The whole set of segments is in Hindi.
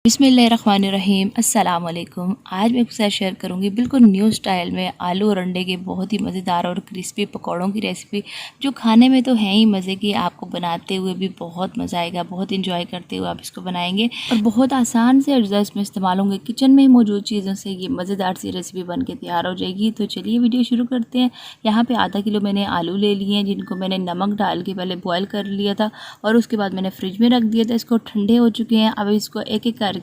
बिस्मिल्लाहिर्रहमानिर्रहीम अस्सलाम वालेकुम। आज मैं आपके साथ शेयर करूंगी बिल्कुल न्यू स्टाइल में आलू और अंडे के बहुत ही मज़ेदार और क्रिस्पी पकौड़ों की रेसिपी, जो खाने में तो है ही मज़े की। आपको बनाते हुए भी बहुत मज़ा आएगा, बहुत इंजॉय करते हुए आप इसको बनाएंगे और बहुत आसान से अज्जा इसमें इस्तेमाल होंगे। किचन में ही मौजूद चीज़ों से ये मज़ेदार सी रेसिपी बन के तैयार हो जाएगी। तो चलिए वीडियो शुरू करते हैं। यहाँ पर आधा किलो मैंने आलू ले लिए हैं, जिनको मैंने नमक डाल के पहले बॉयल कर लिया था और उसके बाद मैंने फ्रिज में रख दिया था। इसको ठंडे हो चुके हैं। अब इसको एक एक करके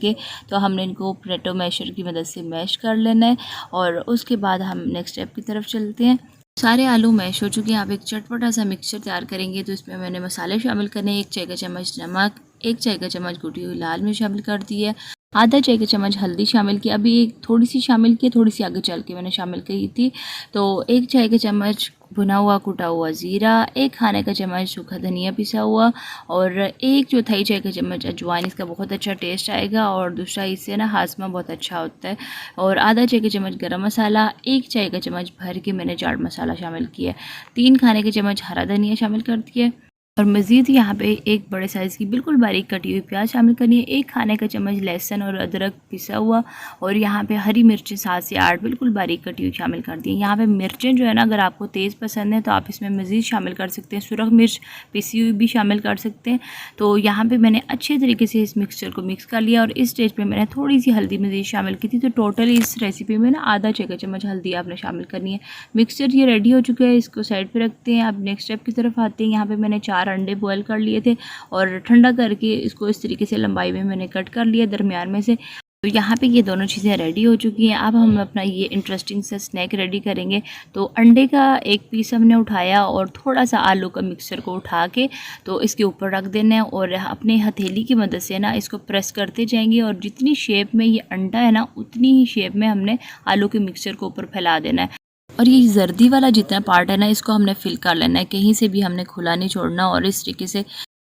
तो हमने इनको पोटैटो मैशर की मदद से मैश कर लेना है और उसके बाद हम नेक्स्ट स्टेप की तरफ चलते हैं। सारे आलू मैश हो चुके हैं। आप एक चटपटा सा मिक्सचर तैयार करेंगे, तो इसमें मैंने मसाले शामिल करने, 1 चाय का चम्मच नमक, 1 चाय का चम्मच कुटी हुई लाल मिर्च शामिल कर दी है, आधा चाय का चम्मच हल्दी शामिल की, अभी एक थोड़ी सी शामिल की, थोड़ी सी आगे चल के मैंने शामिल की थी। तो 1 चाय का चम्मच भुना हुआ कुटा हुआ ज़ीरा, 1 खाने का चम्मच सूखा धनिया पिसा हुआ और 1/4 चाय का चम्मच अजवाइन। इसका बहुत अच्छा टेस्ट आएगा और दूसरा इससे ना हाजमा बहुत अच्छा होता है। और आधा चाय का चम्मच गरम मसाला, 1 चाय का चम्मच भर के मैंने चाट मसाला शामिल किया, 3 खाने के चम्मच हरा धनिया शामिल कर दिया और मज़ीद यहाँ पे एक बड़े साइज़ की बिल्कुल बारीक कटी हुई प्याज शामिल करनी है, 1 खाने का चम्मच लहसुन और अदरक पिसा हुआ और यहाँ पे हरी मिर्चें 7 से 8 बिल्कुल बारीक कटी हुई शामिल कर दी। यहाँ पे मिर्चें जो है ना, अगर आपको तेज़ पसंद है तो आप इसमें मज़ीद शामिल कर सकते हैं, सुरख मिर्च पिसी हुई भी शामिल कर सकते हैं। तो यहाँ पर मैंने अच्छे तरीके से इस मिक्सचर को मिक्स कर लिया और इस स्टेज पर मैंने थोड़ी सी हल्दी मज़ीद शामिल की थी। तो टोटल इस रेसिपी में ना आधा चाय का चम्मच हल्दी आपने शामिल करनी है। मिक्सचर ये रेडी हो चुका है, इसको साइड पर रखते हैं। अब नेक्स्ट स्टेप की तरफ आते हैं। यहाँ पर मैंने 4 अंडे बॉयल कर लिए थे और ठंडा करके इसको इस तरीके से लंबाई में मैंने कट कर लिया दरमियान में से। तो यहाँ पे ये दोनों चीज़ें रेडी हो चुकी हैं। अब हम अपना ये इंटरेस्टिंग सा स्नैक रेडी करेंगे। तो अंडे का एक पीस हमने उठाया और थोड़ा सा आलू का मिक्सचर को उठा के तो इसके ऊपर रख देना है और अपने हथेली की मदद से ना इसको प्रेस करते जाएंगे और जितनी शेप में ये अंडा है ना, उतनी ही शेप में हमने आलू के मिक्सचर को ऊपर फैला देना है। और ये जर्दी वाला जितना पार्ट है ना, इसको हमने फिल कर लेना है, कहीं से भी हमने खुला नहीं छोड़ना। और इस तरीके से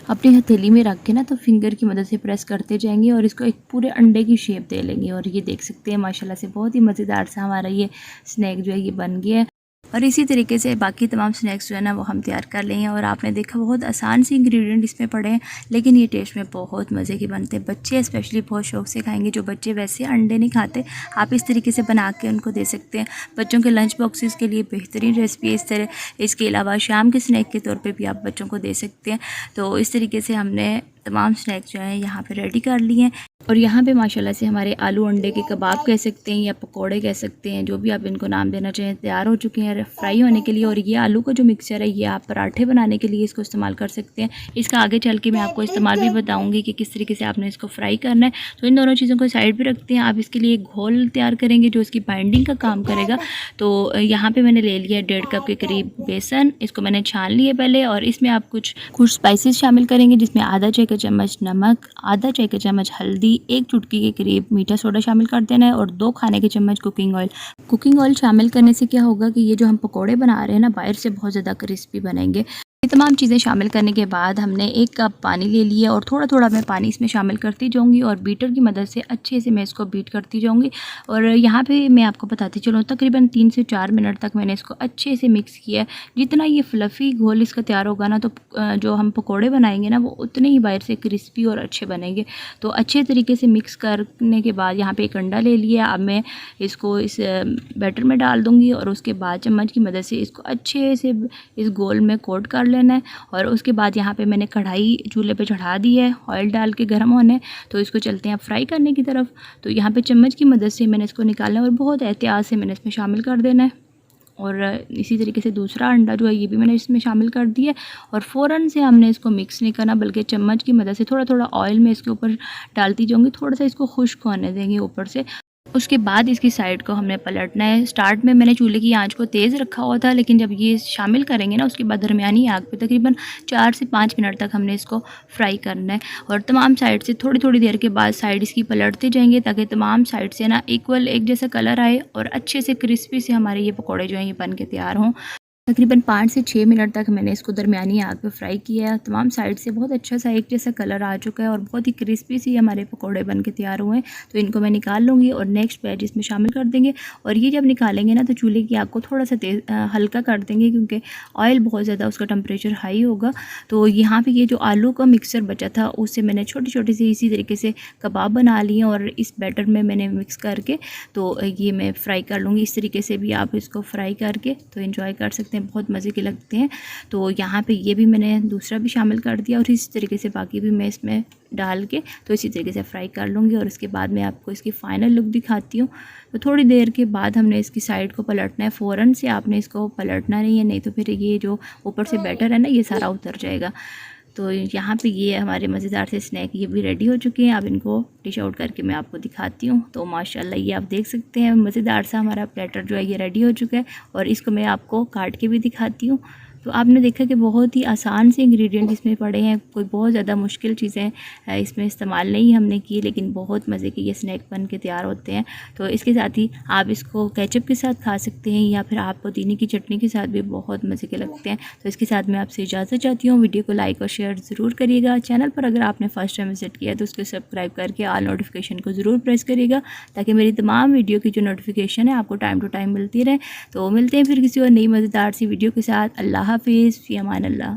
अपनी हथेली में रख के ना तो फिंगर की मदद से प्रेस करते जाएंगे और इसको एक पूरे अंडे की शेप दे लेंगे। और ये देख सकते हैं माशाल्लाह से बहुत ही मज़ेदार सा हमारा ये स्नैक जो है ये बन गया है। और इसी तरीके से बाकी तमाम स्नैक्स जो है ना वो हम तैयार कर लेंगे। और आपने देखा बहुत आसान सी इंग्रेडिएंट इसमें पड़े हैं, लेकिन ये टेस्ट में बहुत मज़े के बनते हैं। बच्चे स्पेशली बहुत शौक से खाएंगे। जो बच्चे वैसे अंडे नहीं खाते, आप इस तरीके से बना के उनको दे सकते हैं। बच्चों के लंच बॉक्सेस के लिए बेहतरीन रेसिपी है इस तरह। इसके अलावा शाम के स्नैक के तौर पर भी आप बच्चों को दे सकते हैं। तो इस तरीके से हमने तमाम स्नैक्स जो हैं यहाँ पे रेडी कर लिए हैं। और यहाँ पे माशाल्लाह से हमारे आलू अंडे के कबाब कह सकते हैं या पकोड़े कह सकते हैं, जो भी आप इनको नाम देना चाहें, तैयार हो चुके हैं फ्राई होने के लिए। और ये आलू का जो मिक्सचर है ये आप पराठे बनाने के लिए इसको इस्तेमाल कर सकते हैं। इसका आगे चल के मैं आपको इस्तेमाल भी बताऊँगी कि किस तरीके से आपने इसको फ्राई करना है। तो इन दोनों चीज़ों को साइड पर रखते हैं। आप इसके लिए एक घोल तैयार करेंगे जो इसकी बाइंडिंग का काम करेगा। तो यहाँ पर मैंने ले लिया 1.5 कप के करीब बेसन। इसको मैंने छान लिया पहले और इसमें आप कुछ स्पाइसेस शामिल करेंगे, जिसमें आधा चाय का चम्मच नमक, आधा चाय का चम्मच हल्दी, 1 चुटकी के करीब मीठा सोडा शामिल कर देना है और 2 खाने के चम्मच कुकिंग ऑयल। कुकिंग ऑयल शामिल करने से क्या होगा कि ये जो हम पकोड़े बना रहे हैं ना, बाहर से बहुत ज़्यादा क्रिस्पी बनेंगे। ये तमाम चीज़ें शामिल करने के बाद हमने 1 कप पानी ले लिया और थोड़ा थोड़ा मैं पानी इसमें शामिल करती जाऊंगी और बीटर की मदद से अच्छे से मैं इसको बीट करती जाऊंगी। और यहाँ पे मैं आपको बताती चलूँ, तकरीबन 3 से 4 मिनट तक मैंने इसको अच्छे से मिक्स किया है। जितना ये फ्लफ़ी घोल इसका तैयार होगा ना, तो जो हम पकोड़े बनाएंगे ना वो उतने ही बाहर से क्रिस्पी और अच्छे बनेंगे। तो अच्छे तरीके से मिक्स करने के बाद यहाँ पर एक अंडा ले लिया। अब मैं इसको इस बैटर में डाल दूँगी और उसके बाद चम्मच की मदद से इसको अच्छे से इस गोल में कोट कर लेना है। और उसके बाद यहाँ पे मैंने कढ़ाई चूल्हे पे चढ़ा दी है ऑयल डाल के गर्म होने। तो इसको चलते हैं फ्राई करने की तरफ। तो यहाँ पे चम्मच की मदद से मैंने इसको निकालना है और बहुत एहतियात से मैंने इसमें शामिल कर देना है। और इसी तरीके से दूसरा अंडा जो है ये भी मैंने इसमें शामिल कर दिया और फ़ौरन से हमने इसको मिक्स नहीं करना, बल्कि चम्मच की मदद से थोड़ा थोड़ा ऑयल में इसके ऊपर डालती जाऊँगी, थोड़ा सा इसको खुश्क होने देंगे ऊपर से। उसके बाद इसकी साइड को हमने पलटना है। स्टार्ट में मैंने चूल्हे की आंच को तेज़ रखा हुआ था, लेकिन जब ये शामिल करेंगे ना उसके बाद दरमियानी आग पे तकरीबन 4 से 5 मिनट तक हमने इसको फ्राई करना है। और तमाम साइड से थोड़ी थोड़ी देर के बाद साइड इसकी पलटते जाएंगे ताकि तमाम साइड से ना इक्वल एक जैसा कलर आए और अच्छे से क्रिस्पी से हमारे ये पकौड़े जो हैं ये बन के तैयार हों। तकरीबन 5 से 6 मिनट तक मैंने इसको दरमियानी आग पे फ्राई किया है। तमाम साइड से बहुत अच्छा सा एक जैसा कलर आ चुका है और बहुत ही क्रिस्पी सी हमारे पकोड़े बन के तैयार हुए हैं। तो इनको मैं निकाल लूँगी और नेक्स्ट बैच इसमें शामिल कर देंगे। और ये जब निकालेंगे ना तो चूल्हे की आग को थोड़ा सा हल्का कर देंगे, क्योंकि ऑयल बहुत ज़्यादा उसका टेम्परेचर हाई होगा। तो यहाँ पर ये जो आलू का मिक्सचर बचा था उससे मैंने छोटी छोटी सी इसी तरीके से कबाब बना लिए और इस बैटर में मैंने मिक्स करके तो ये मैं फ्राई कर लूँगी। इस तरीके से भी आप इसको फ्राई करके तो एंजॉय कर सकते हैं, बहुत मज़े के लगते हैं। तो यहाँ पे ये भी मैंने दूसरा भी शामिल कर दिया और इस तरीके से बाकी भी मैं इसमें डाल के तो इसी तरीके से फ्राई कर लूँगी। और उसके बाद मैं आपको इसकी फ़ाइनल लुक दिखाती हूँ। तो थोड़ी देर के बाद हमने इसकी साइड को पलटना है, फ़ौरन से आपने इसको पलटना नहीं है, नहीं तो फिर ये जो ऊपर से बैटर है ना ये सारा उतर जाएगा। तो यहाँ पे ये हमारे मज़ेदार से स्नैक ये भी रेडी हो चुके हैं। अब इनको डिश आउट करके मैं आपको दिखाती हूँ। तो माशाल्लाह ये आप देख सकते हैं मज़ेदार सा हमारा प्लेटर जो है ये रेडी हो चुका है। और इसको मैं आपको काट के भी दिखाती हूँ। तो आपने देखा कि बहुत ही आसान से इंग्रेडिएंट इसमें पड़े हैं, कोई बहुत ज़्यादा मुश्किल चीज़ें इसमें इस्तेमाल नहीं हमने की, लेकिन बहुत मज़े के ये स्नैक बन के तैयार होते हैं। तो इसके साथ ही आप इसको केचप के साथ खा सकते हैं या फिर आप पुदीने की चटनी के साथ भी बहुत मज़े के लगते हैं। तो इसके साथ मैं आपसे इजाज़त चाहती हूँ। वीडियो को लाइक और शेयर ज़रूर करिएगा। चैनल पर अगर आपने फर्स्ट टाइम विजिट किया तो उसको सब्सक्राइब करके ऑल नोटिफिकेशन को ज़रूर प्रेस करिएगा, ताकि मेरी तमाम वीडियो की जो नोटिफिकेशन है आपको टाइम टू टाइम मिलती रहे। तो मिलते हैं फिर किसी और नई मज़ेदार सी वीडियो के साथ। अल्लाह हाफिज़, फ़ी अमान अल्लाह।